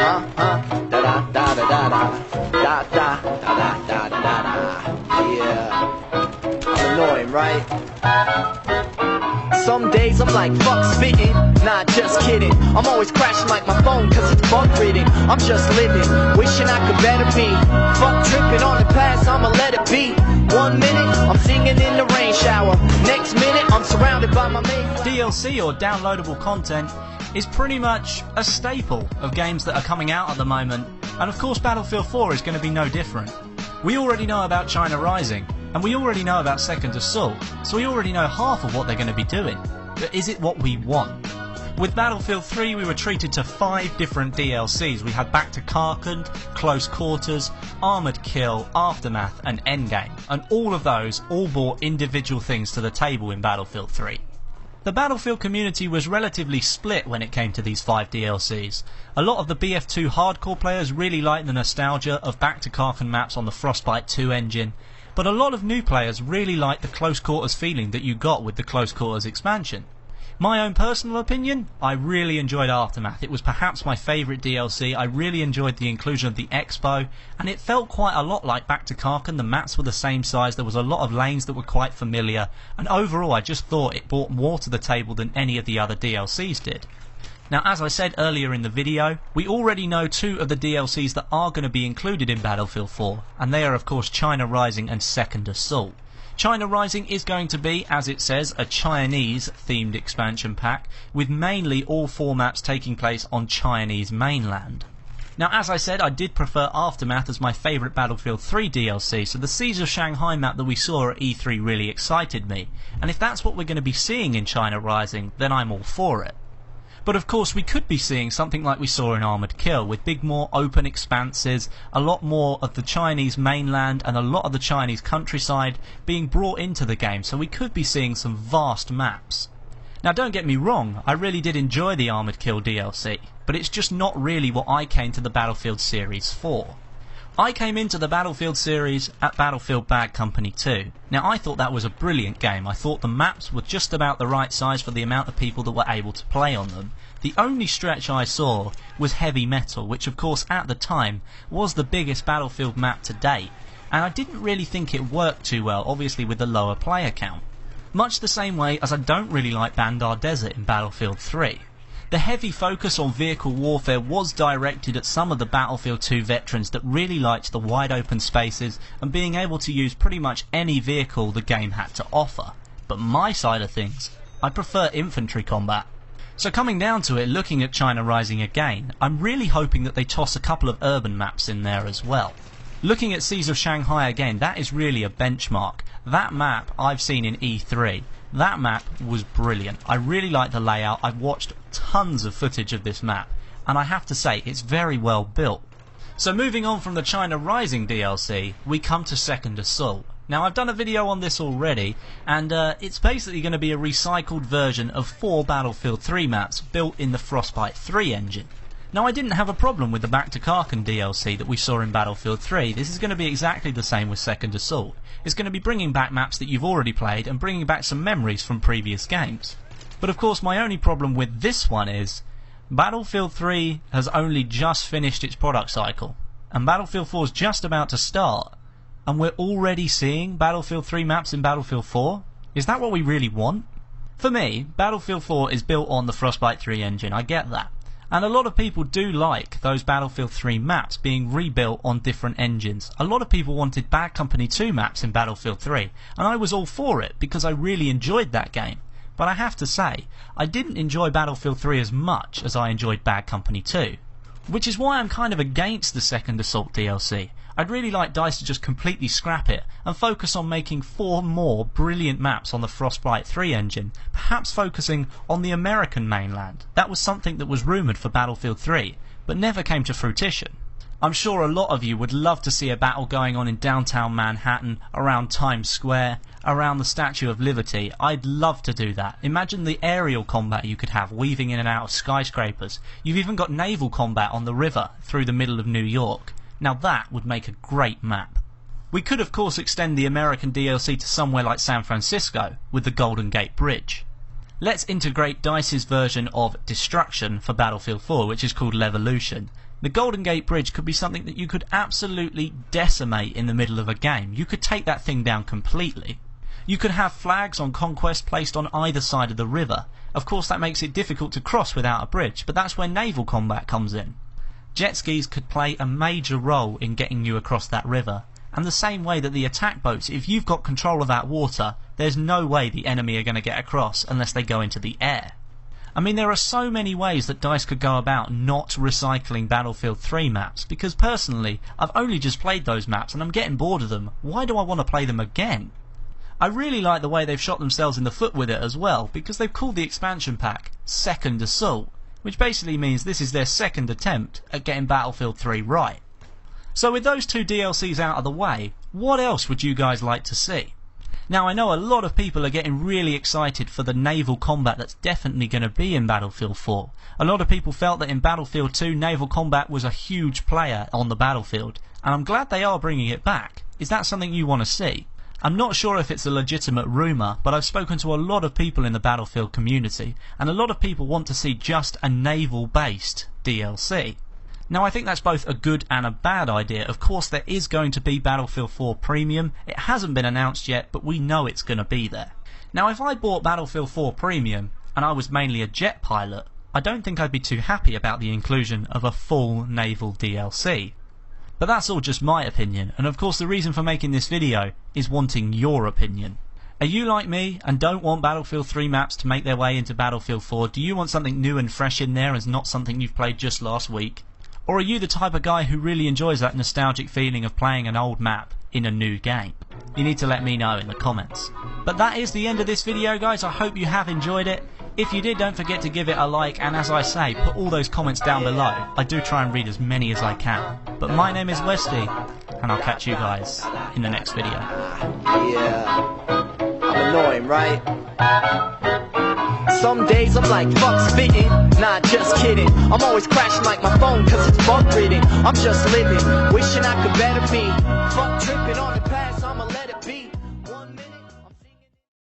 Da da da da da da da da da da da da da. Yeah, I'm annoying, right? Some days I'm like, fuck spitting, nah, just kidding. I'm always crashing like my phone cause it's bug ridden. I'm just living, wishing I could better be. Fuck tripping on the past, I'ma let it be. 1 minute, I'm singing in the rain shower. Next minute, I'm surrounded by my mates. DLC, or downloadable content, is pretty much a staple of games that are coming out at the moment. And of course Battlefield 4 is going to be no different. We already know about China Rising, and we already know about Second Assault, so we already know half of what they're going to be doing. But is it what we want? With Battlefield 3 we were treated to 5 different DLCs. We had Back to Karkand, Close Quarters, Armoured Kill, Aftermath and Endgame, and all of those all brought individual things to the table in Battlefield 3. The Battlefield community was relatively split when it came to these 5 DLCs. A lot of the BF2 hardcore players really liked the nostalgia of Back to Karkand maps on the Frostbite 2 engine, but a lot of new players really liked the Close Quarters feeling that you got with the Close Quarters expansion. My own personal opinion, I really enjoyed Aftermath. It was perhaps my favourite DLC. I really enjoyed the inclusion of the Expo, and it felt quite a lot like Back to Karkand. The maps were the same size, there was a lot of lanes that were quite familiar, and overall I just thought it brought more to the table than any of the other DLCs did. Now, as I said earlier in the video, we already know 2 of the DLCs that are going to be included in Battlefield 4, and they are of course China Rising and Second Assault. China Rising is going to be, as it says, a Chinese-themed expansion pack, with mainly all 4 maps taking place on Chinese mainland. Now, as I said, I did prefer Aftermath as my favourite Battlefield 3 DLC, so the Siege of Shanghai map that we saw at E3 really excited me, and if that's what we're going to be seeing in China Rising, then I'm all for it. But of course we could be seeing something like we saw in Armoured Kill, with big more open expanses, a lot more of the Chinese mainland and a lot of the Chinese countryside being brought into the game, so we could be seeing some vast maps. Now don't get me wrong, I really did enjoy the Armoured Kill DLC, but it's just not really what I came to the Battlefield series for. I came into the Battlefield series at Battlefield Bad Company 2. Now I thought that was a brilliant game. I thought the maps were just about the right size for the amount of people that were able to play on them. The only stretch I saw was Heavy Metal, which of course at the time was the biggest Battlefield map to date, and I didn't really think it worked too well, obviously with the lower player count. Much the same way as I don't really like Bandar Desert in Battlefield 3. The heavy focus on vehicle warfare was directed at some of the Battlefield 2 veterans that really liked the wide open spaces and being able to use pretty much any vehicle the game had to offer. But my side of things, I prefer infantry combat. So coming down to it, looking at China Rising again, I'm really hoping that they toss a couple of urban maps in there as well. Looking at Siege of Shanghai again, that is really a benchmark. That map I've seen in E3. That map was brilliant. I really like the layout. I've watched tons of footage of this map, and I have to say it's very well built. So moving on from the China Rising DLC, we come to Second Assault. Now I've done a video on this already, and it's basically going to be a recycled version of 4 Battlefield 3 maps built in the Frostbite 3 engine. Now I didn't have a problem with the Back to Karkand DLC that we saw in Battlefield 3. This is going to be exactly the same with Second Assault. It's going to be bringing back maps that you've already played and bringing back some memories from previous games. But of course my only problem with this one is Battlefield 3 has only just finished its product cycle, and Battlefield 4 is just about to start, and we're already seeing Battlefield 3 maps in Battlefield 4? Is that what we really want? For me, Battlefield 4 is built on the Frostbite 3 engine, I get that. And a lot of people do like those Battlefield 3 maps being rebuilt on different engines. A lot of people wanted Bad Company 2 maps in Battlefield 3, and I was all for it because I really enjoyed that game. But I have to say, I didn't enjoy Battlefield 3 as much as I enjoyed Bad Company 2. Which is why I'm kind of against the Second Assault DLC. I'd really like DICE to just completely scrap it and focus on making 4 more brilliant maps on the Frostbite 3 engine, perhaps focusing on the American mainland. That was something that was rumoured for Battlefield 3, but never came to fruition. I'm sure a lot of you would love to see a battle going on in downtown Manhattan, around Times Square, around the Statue of Liberty. I'd love to do that. Imagine the aerial combat you could have, weaving in and out of skyscrapers. You've even got naval combat on the river through the middle of New York. Now that would make a great map. We could of course extend the American DLC to somewhere like San Francisco, with the Golden Gate Bridge. Let's integrate DICE's version of destruction for Battlefield 4, which is called Levolution. The Golden Gate Bridge could be something that you could absolutely decimate in the middle of a game. You could take that thing down completely. You could have flags on conquest placed on either side of the river. Of course that makes it difficult to cross without a bridge, but that's where naval combat comes in. Jet skis could play a major role in getting you across that river. And the same way that the attack boats, if you've got control of that water, there's no way the enemy are going to get across unless they go into the air. I mean, there are so many ways that DICE could go about not recycling Battlefield 3 maps, because personally, I've only just played those maps and I'm getting bored of them. Why do I want to play them again? I really like the way they've shot themselves in the foot with it as well, because they've called the expansion pack Second Assault, which basically means this is their second attempt at getting Battlefield 3 right. So with those two DLCs out of the way, what else would you guys like to see? Now I know a lot of people are getting really excited for the naval combat that's definitely going to be in Battlefield 4. A lot of people felt that in Battlefield 2 naval combat was a huge player on the battlefield, and I'm glad they are bringing it back. Is that something you want to see? I'm not sure if it's a legitimate rumour, but I've spoken to a lot of people in the Battlefield community, and a lot of people want to see just a naval-based DLC. Now I think that's both a good and a bad idea. Of course there is going to be Battlefield 4 Premium. It hasn't been announced yet, but we know it's going to be there. Now if I bought Battlefield 4 Premium and I was mainly a jet pilot, I don't think I'd be too happy about the inclusion of a full naval DLC. But that's all just my opinion, and of course the reason for making this video is wanting your opinion. Are you like me and don't want Battlefield 3 maps to make their way into Battlefield 4? Do you want something new and fresh in there and not something you've played just last week? Or are you the type of guy who really enjoys that nostalgic feeling of playing an old map in a new game? You need to let me know in the comments. But that is the end of this video, guys. I hope you have enjoyed it. If you did, don't forget to give it a like, and as I say, put all those comments down below. I do try and read as many as I can. But my name is Westie, and I'll catch you guys in the next video. Yeah, I'm annoying, right? Some days I'm like, fuck spitting, nah, just kidding. I'm always crashing like my phone cause it's bug ridden. I'm just living, wishing I could better me. Fuck tripping on the past, I'ma let it